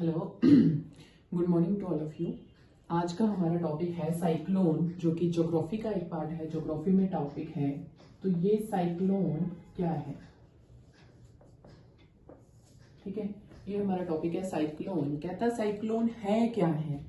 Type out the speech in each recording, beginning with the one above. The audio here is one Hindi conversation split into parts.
Hello, good morning to all of you. आज का हमारा टॉपिक है साइक्लोन, जो कि ज्योग्राफी का एक पार्ट है। ज्योग्राफी में टॉपिक है, तो ये साइक्लोन क्या है। ठीक है, ये हमारा टॉपिक है साइक्लोन। कहता है साइक्लोन है क्या है।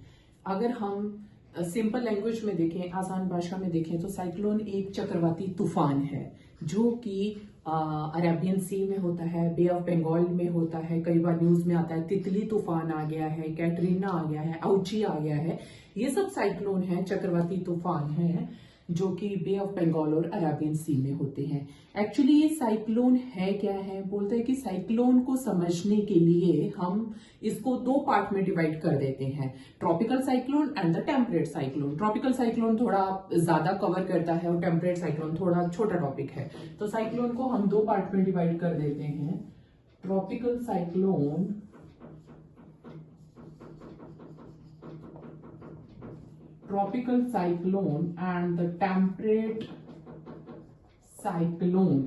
अगर हम सिंपल लैंग्वेज में देखें, आसान भाषा में देखें, तो साइक्लोन एक चक्रवाती तूफान है जो कि अरेबियन सी में होता है, बे ऑफ बंगाल में होता है। कई बार न्यूज में आता है तितली तूफान आ गया है, कैटरीना आ गया है, आउची आ गया है। ये सब साइक्लोन है, चक्रवाती तूफान है जो कि बे ऑफ बंगाल और अरेबियन सी में होते हैं। एक्चुअली ये साइक्लोन है क्या है, बोलते हैं कि साइक्लोन को समझने के लिए हम इसको दो पार्ट में डिवाइड कर देते हैं, tropical cyclone and the temperate cyclone. Tropical cyclone थोड़ा ज्यादा कवर करता है और टेम्परेट साइक्लोन थोड़ा छोटा टॉपिक है। तो साइक्लोन को हम दो पार्ट में डिवाइड कर देते हैं, tropical cyclone and the temperate cyclone।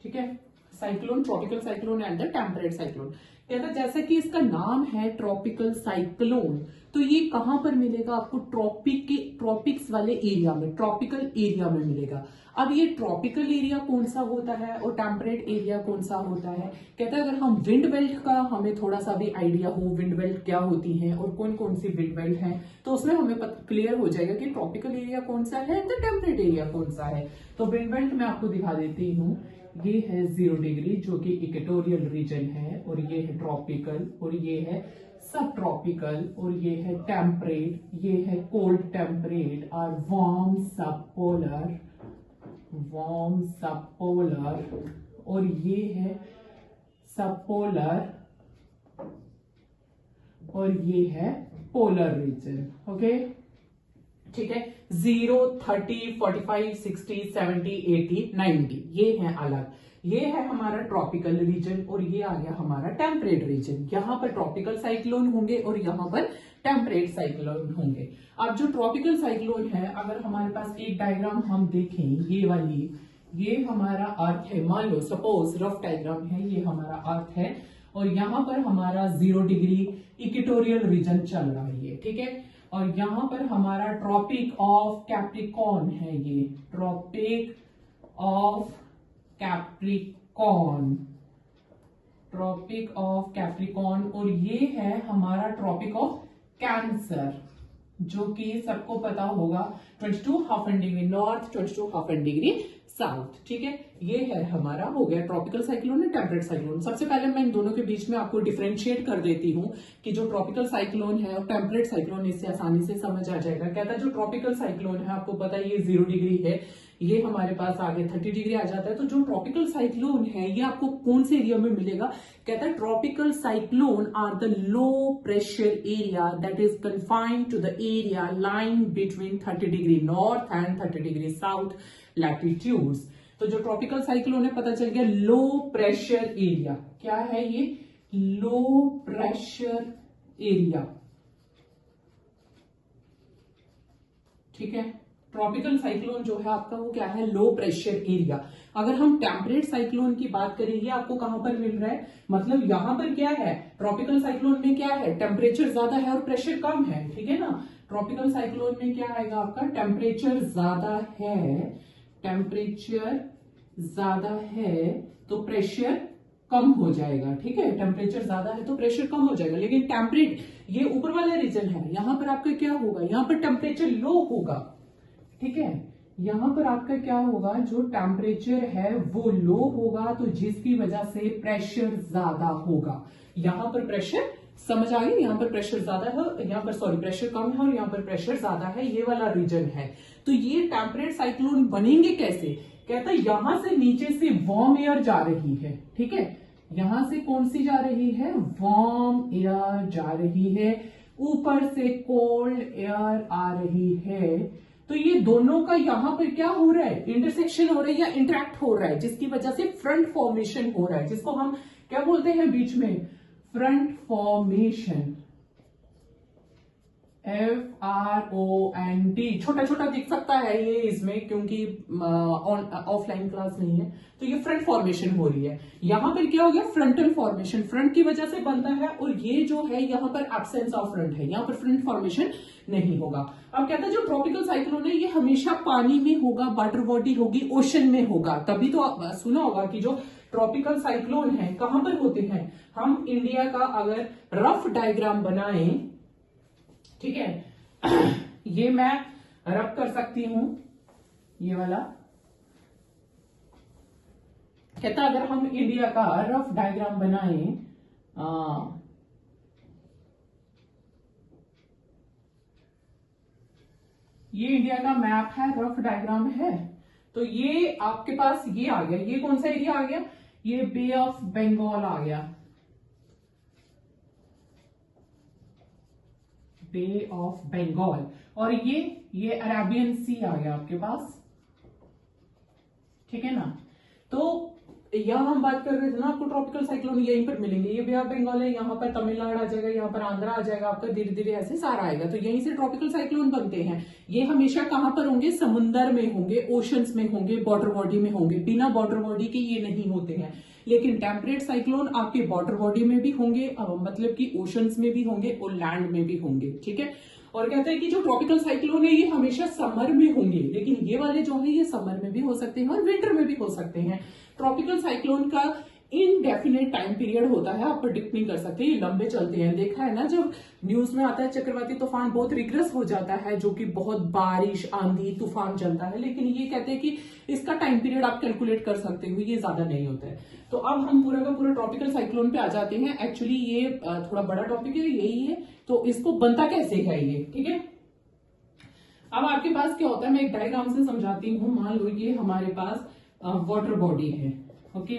ठीक है, cyclone, tropical cyclone and the temperate cyclone. कहता जैसे कि इसका नाम है ट्रॉपिकल साइक्लोन, तो ये कहां पर मिलेगा आपको, ट्रॉपिक्स वाले एरिया में, ट्रॉपिकल एरिया में मिलेगा। अब ये ट्रॉपिकल एरिया कौन सा होता है और टेम्परेट एरिया कौन सा होता है। कहता है अगर हम विंड बेल्ट का हमें थोड़ा सा भी आइडिया हो, विंड बेल्ट क्या होती है और कौन कौन सी विंड बेल्ट है, तो उसमें हमें क्लियर हो जाएगा कि ट्रॉपिकल एरिया कौन सा है एंड द टेम्परेट एरिया कौन सा है। तो विंड बेल्ट मैं आपको दिखा देती हूँ। ये है 0 डिग्री जो कि इक्वेटोरियल रीजन है, और ये है ट्रॉपिकल, और ये है सब ट्रॉपिकल, और ये है टेम्परेट, ये है कोल्ड टेम्परेट और वार्म सब पोलर, और ये है सब पोलर, और ये है पोलर रीजन। ओके, ठीक है। 0, 30, 45, 60, 70, 80, 90 ये है अलग। ये है हमारा ट्रॉपिकल रीजन और ये आ गया हमारा टेम्परेट रीजन। यहां पर ट्रॉपिकल साइक्लोन होंगे और यहां पर टेम्परेट साइक्लोन होंगे। अब जो ट्रॉपिकल साइक्लोन है, अगर हमारे पास एक डायग्राम हम देखें, ये वाली, ये हमारा अर्थ है। मान लो सपोज रफ डायग्राम है, ये हमारा अर्थ है और यहां पर हमारा 0 डिग्री इक्वेटोरियल रीजन चल रहा है, ये ठीक है। और यहां पर हमारा ट्रॉपिक ऑफ कैप्रिकॉर्न है, ये ट्रॉपिक ऑफ कैप्रिकॉर्न, और ये है हमारा ट्रॉपिक ऑफ कैंसर, जो कि सबको पता होगा 22.5 डिग्री नॉर्थ, 22.5 डिग्री साउथ। ठीक है, ये है हमारा हो गया ट्रॉपिकल साइक्लोन और टेम्परेट साइक्लोन। सबसे पहले मैं इन दोनों के बीच में आपको डिफरेंशिएट कर देती हूँ कि जो ट्रॉपिकल साइक्लोन है और टेम्परेट साइक्लोन, इससे आसानी से समझ आ जाएगा। कहता है जो ट्रॉपिकल साइक्लोन है, आपको पता है ये 0 डिग्री है, ये हमारे पास आगे 30 डिग्री आ जाता है। तो जो ट्रॉपिकल साइक्लोन है ये आपको कौन से एरिया में मिलेगा। कहता है tropical cyclone are the low pressure area that is confined to the area lying between 30 degree north and 30 degree south latitudes. तो जो ट्रॉपिकल साइक्लोन है, पता चल गया लो प्रेशर एरिया। क्या है ये, लो प्रेशर एरिया। ठीक है, ट्रॉपिकल साइक्लोन जो है आपका वो क्या है, लो प्रेशर एरिया। अगर हम टेम्परेट साइक्लोन की बात करेंगे, आपको कहां पर मिल रहा है, मतलब यहां पर क्या है, ट्रॉपिकल साइक्लोन में क्या है, टेम्परेचर ज्यादा है और प्रेशर कम है। ठीक है ना, ट्रॉपिकल साइक्लोन में क्या आएगा आपका, टेम्परेचर ज्यादा है तो प्रेशर कम हो जाएगा। ठीक है, टेम्परेचर ज्यादा है तो प्रेशर कम हो जाएगा। लेकिन टेम्परेट, ये ऊपर वाला रीजन है, यहां पर आपका क्या होगा, यहां पर टेम्परेचर लो होगा। ठीक है, यहां पर आपका क्या होगा, जो टेम्परेचर है वो लो होगा, तो जिसकी वजह से प्रेशर ज्यादा होगा। यहां पर प्रेशर, समझ आ गई, यहां पर प्रेशर ज्यादा है, यहाँ पर सॉरी प्रेशर कम है और यहाँ पर प्रेशर ज्यादा है, ये वाला रीजन है। तो ये टेम्परेट साइक्लोन बनेंगे कैसे। कहता है यहां से नीचे से वार्म एयर जा रही है। ठीक है, यहां से कौन सी जा रही है, वार्म एयर जा रही है, ऊपर से कोल्ड एयर आ रही है। तो ये दोनों का यहां पर क्या हो रहा है, इंटरसेक्शन हो रहा है या इंटरेक्ट हो रहा है, जिसकी वजह से फ्रंट फॉर्मेशन हो रहा है, जिसको हम क्या बोलते हैं बीच में, फ्रंट फॉर्मेशन। FRONT, छोटा छोटा दिख सकता है ये इसमें क्योंकि ऑफलाइन क्लास नहीं है, तो ये फ्रंट फॉर्मेशन हो रही है। यहां पर क्या हो गया, फ्रंटल फॉर्मेशन, फ्रंट की वजह से बनता है, और ये जो है यहाँ पर एब्सेंस ऑफ फ्रंट है, यहाँ पर फ्रंट फॉर्मेशन नहीं होगा। अब कहता है जो ट्रॉपिकल साइक्लोन है ये हमेशा पानी में होगा, वाटर बॉडी होगी, ओशन में होगा। तभी तो सुना होगा कि जो ट्रॉपिकल साइक्लोन है कहां पर होते हैं। हम इंडिया का अगर रफ डायग्राम बनाएं, ठीक है, ये मैं रब कर सकती हूं, ये वाला कहता अगर हम इंडिया का रफ डायग्राम बनाएं, ये इंडिया का मैप है, रफ डायग्राम है, तो ये आपके पास ये आ गया, ये कौन सा एरिया आ गया, ये बे ऑफ बंगाल आ गया, बे ऑफ बंगाल, और ये अरेबियन सी आ गया आपके पास, ठीक है ना। तो यहां हम बात कर रहे थे ना, आपको ट्रॉपिकल साइक्लोन यहीं पर मिलेंगे, ये बे ऑफ बंगाल है, यहाँ पर तमिलनाडु आ जाएगा, यहाँ पर आंध्रा आ जाएगा आपका, धीरे धीरे ऐसे सारा आएगा, तो यहीं से ट्रॉपिकल साइक्लोन बनते हैं। ये हमेशा कहां पर होंगे, समुद्र में होंगे, ओशंस में होंगे, वाटर बॉडी में होंगे, बिना वाटर बॉडी के ये नहीं होते हैं। लेकिन टेम्परेट साइक्लोन आपके वाटर बॉडी में भी होंगे, मतलब कि ओशंस में भी होंगे और लैंड में भी होंगे, ठीक है। और कहते हैं कि जो ट्रॉपिकल साइक्लोन है ये हमेशा समर में होंगे, लेकिन ये वाले जो है ये समर में भी हो सकते हैं और विंटर में भी हो सकते हैं। ट्रॉपिकल साइक्लोन का इनडेफिनेट टाइम पीरियड होता है, आप प्रेडिक्ट नहीं कर सकते, ये लंबे चलते हैं। देखा है ना, जब न्यूज में आता है चक्रवाती तूफान बहुत रिग्रेस हो जाता है, जो कि बहुत बारिश, आंधी, तूफान चलता है, लेकिन ये कहते हैं कि इसका टाइम पीरियड आप कैलकुलेट कर सकते हो, ये ज्यादा नहीं होता है। तो अब हम पूरा का पूरा ट्रॉपिकल साइक्लोन पे आ जाते हैं। एक्चुअली ये थोड़ा बड़ा टॉपिक है, यही है, तो इसको बनता कैसे है ये, ठीक है। अब आपके पास क्या होता है, मैं एक डायग्राम से समझाती हूँ। मान लो ये हमारे पास वाटर बॉडी है, ओके,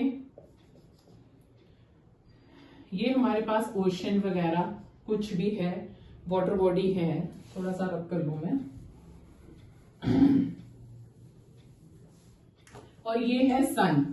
ये हमारे पास ओशन वगैरह कुछ भी है, वाटर बॉडी है, थोड़ा सा रब कर लूं मैं, और ये है सन।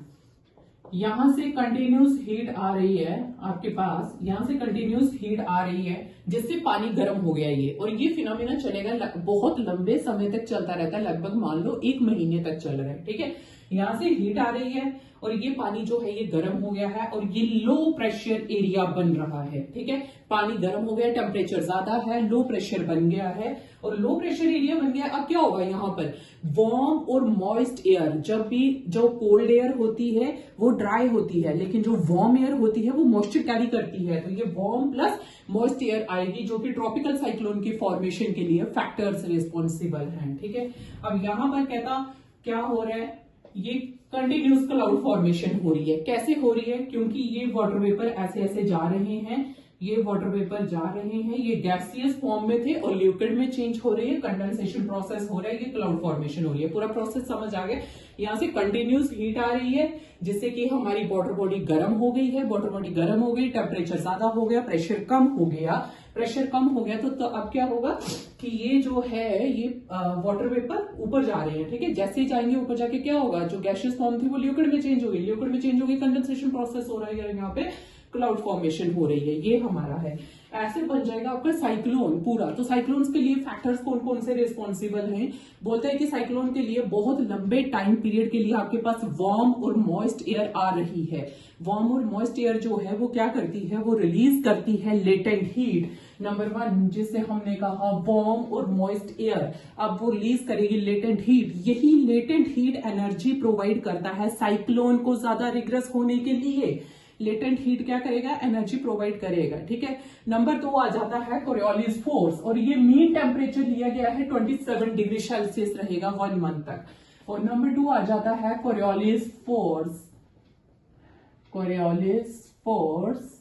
यहां से कंटिन्यूस हीट आ रही है आपके पास, यहां से कंटिन्यूस हीट आ रही है जिससे पानी गर्म हो गया ये, और ये फिनोमेना चलेगा बहुत लंबे समय तक चलता रहता है, लगभग मान लो 1 महीने तक चल रहा है, ठीक है। यहां से हीट आ रही है और ये पानी जो है ये गर्म हो गया है और ये लो प्रेशर एरिया बन रहा है, ठीक है। पानी गर्म हो गया, टेम्परेचर ज्यादा है, लो प्रेशर बन गया है और लो प्रेशर एरिया बन गया। अब क्या होगा, यहाँ पर वार्म और मॉइस्ट एयर, जब भी जो कोल्ड एयर होती है वो ड्राई होती है, लेकिन जो वार्म एयर होती है वो मॉइस्चर कैरी करती है, तो ये वार्म प्लस मॉइस्ट एयर आएगी, जो कि ट्रॉपिकल साइक्लोन की फॉर्मेशन के लिए फैक्टर्स रिस्पॉन्सिबल हैं, ठीक है। अब यहां पर कहता क्या हो रहा है, ये कंटिन्यूस क्लाउड फॉर्मेशन हो रही है। कैसे हो रही है, क्योंकि ये वाटर वेपर ऐसे ऐसे जा रहे हैं, ये वाटर वेपर जा रहे हैं, ये गैसियस फॉर्म में थे और लिक्विड में चेंज हो रही है, कंडेंसेशन प्रोसेस हो रहा है, ये क्लाउड फॉर्मेशन हो रही है। पूरा प्रोसेस समझ आ गया। यहाँ से कंटिन्यूस हीट आ रही है जिससे कि हमारी वाटर बॉडी गर्म हो गई है, वाटर बॉडी गर्म हो गई, टेम्परेचर ज्यादा हो गया, प्रेशर कम हो गया, प्रेशर कम हो गया, तो अब क्या होगा कि ये जो है ये वाटर वेपर ऊपर जा रहे हैं, ठीक है। जैसे ही जाएंगे ऊपर जाके क्या होगा, जो गैसियस फॉर्म थी वो लिक्विड में चेंज हो गई, लिक्विड में चेंज हो गई, कंडेंसेशन प्रोसेस हो रहा है, यहाँ पे क्लाउड फॉर्मेशन हो रही है, ये हमारा है। ऐसे बन जाएगा आपका साइक्लोन पूरा। तो साइक्लोन्स के लिए फैक्टर्स कौन कौन से रिस्पॉन्सिबल हैं, बोलते हैं कि साइक्लोन के लिए बहुत लंबे टाइम पीरियड के लिए आपके पास वार्म और मॉइस्ट एयर आ रही है। वार्म और मॉइस्ट एयर जो है वो क्या करती है, वो रिलीज करती है लेटेंट हीट, नंबर 1, जिससे हमने कहा वार्म और मॉइस्ट एयर, अब वो रिलीज करेगी लेटेंट हीट। यही लेटेंट हीट एनर्जी प्रोवाइड करता है साइक्लोन को ज्यादा रिग्रेस होने के लिए। लेटेंट हीट क्या करेगा, एनर्जी प्रोवाइड करेगा, ठीक है। नंबर 2 आ जाता है कोरियोलिस फोर्स, और ये मीन टेम्परेचर लिया गया है 27 डिग्री सेल्सियस रहेगा 1 मंथ तक। और नंबर 2 आ जाता है कोरियोलिस फोर्स। कोरियोलिस फोर्स,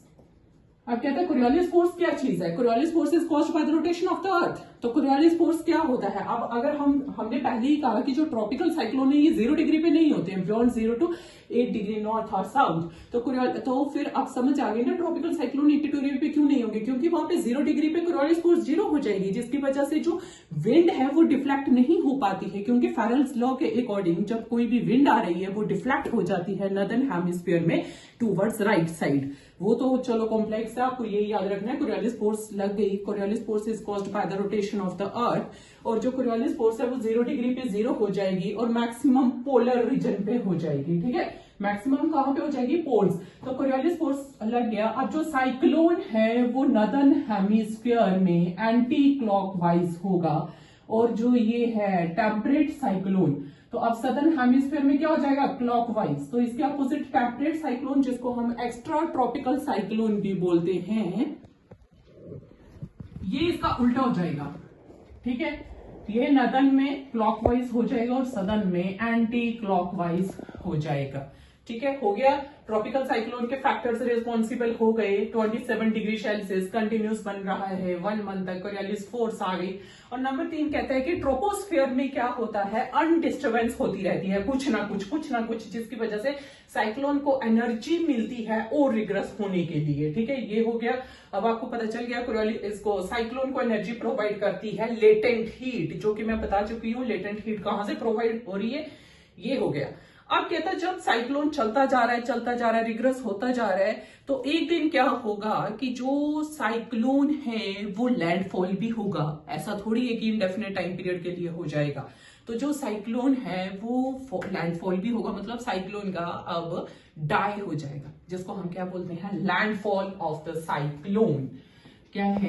अब कहते हैं कोरियोलिस फोर्स क्या चीज है, Coriolis force is caused by the rotation of the earth. तो कोरियोलिस फोर्स क्या होता है? अब अगर हमने पहले ही कहा कि जो ट्रॉपिकल साइक्लोन है ये 0 डिग्री पे नहीं होते हैं, बियॉन्ड 0 to 8 डिग्री नॉर्थ और साउथ। तो फिर आप समझ आ गए ना ट्रॉपिकल साइक्लोन इक्वेटोरियल पे क्यों नहीं होंगे, क्योंकि वहां पे 0 डिग्री पे कोरियोलिस फोर्स 0 हो जाएगी, जिसकी वजह से जो विंड है वो डिफ्लेक्ट नहीं हो पाती है, क्योंकि फैरेल्स लॉ के अकॉर्डिंग जब कोई भी विंड आ रही है वो डिफ्लेक्ट हो जाती है नॉर्दर्न हेमिस्फीयर में टूवर्ड्स राइट साइड। वो तो चलो कॉम्प्लेक्स है, आपको यही याद रखना है। कोरियोलिस फोर्स लग गई, Coriolis force is caused by the rotation of the earth, और जो कोरियोलिस फोर्स है वो 0 डिग्री पे 0 हो जाएगी और मैक्सिमम पोलर रीजन पे हो जाएगी, ठीक है। मैक्सिमम कहां पे हो जाएगी? पोल्स। तो कोरियोलिस फोर्स लग गया। अब जो साइक्लोन है वो नॉर्दर्न हेमिस्फीयर में एंटी क्लॉकवाइज होगा, और जो ये है टेम्परेट साइक्लोन, तो अब सदर्न हेमिस्फीयर में क्या हो जाएगा? क्लॉकवाइज। तो इसके अपोजिट टेम्परेट साइक्लोन, जिसको हम एक्स्ट्रा ट्रॉपिकल साइक्लोन भी बोलते हैं, ये इसका उल्टा हो जाएगा, ठीक है। ये नॉर्दर्न में क्लॉकवाइज हो जाएगा और सदर्न में एंटी क्लॉकवाइज हो जाएगा, ठीक है। हो गया। ट्रॉपिकल साइक्लोन के फैक्टर्स रिस्पॉन्सिबल हो गए। 27 डिग्री सेल्सियस कंटिन्यूस बन रहा है 1 मंथ तक, कोरियोलिस फोर्स आ गई। और नंबर 3 कहता है कि ट्रोपोस्फियर में क्या होता है? अनडिस्टर्बेंस होती रहती है, कुछ ना कुछ, जिसकी वजह से साइक्लोन को एनर्जी मिलती है और रिग्रेस होने के लिए, ठीक है। ये हो गया। अब आपको पता चल गया कोरियोलिस इसको साइक्लोन को एनर्जी प्रोवाइड करती है लेटेंट हीट, जो कि मैं बता चुकी हूँ लेटेंट हीट कहां से प्रोवाइड हो रही है, ये हो गया। अब कहता है जब साइक्लोन चलता जा रहा है, रिग्रेस होता जा रहा है, तो एक दिन क्या होगा कि जो साइक्लोन है वो लैंडफॉल भी होगा। ऐसा थोड़ी है कि इंडेफिनेट टाइम पीरियड के लिए हो जाएगा। तो जो साइक्लोन है वो लैंडफॉल भी होगा, मतलब साइक्लोन का अब डाई हो जाएगा, जिसको हम क्या बोलते हैं? Landfall of the cyclone. क्या है?